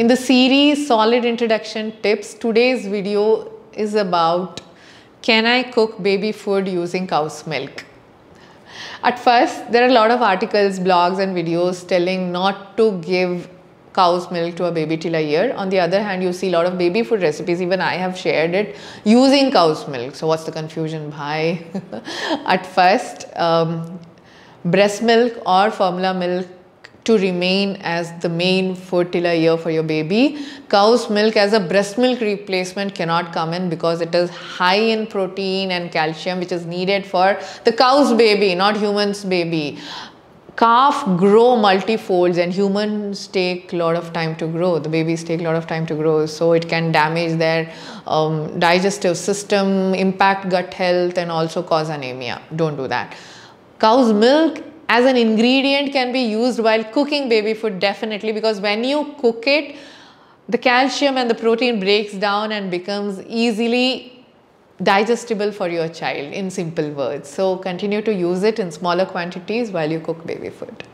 In the series Solid Introduction Tips, today's video is about, can I cook baby food using cow's milk? At first, there are a lot of articles, blogs and videos telling not to give cow's milk to a baby till a year. On the other hand, you see a lot of baby food recipes, even I have shared it, using cow's milk. So what's the confusion? Bhai? At first, breast milk or formula milk to remain as the main food till a year for your baby. Cow's milk as a breast milk replacement cannot come in because it is high in protein and calcium, which is needed for the cow's baby, not human's baby. Calf grow multifolds and humans take a lot of time to grow. The babies take a lot of time to grow, so it can damage their digestive system, impact gut health, and also cause anemia. Don't do that. Cow's milk as an ingredient can be used while cooking baby food, definitely, because when you cook it, the calcium and the protein breaks down and becomes easily digestible for your child, in simple words. So continue to use it in smaller quantities while you cook baby food.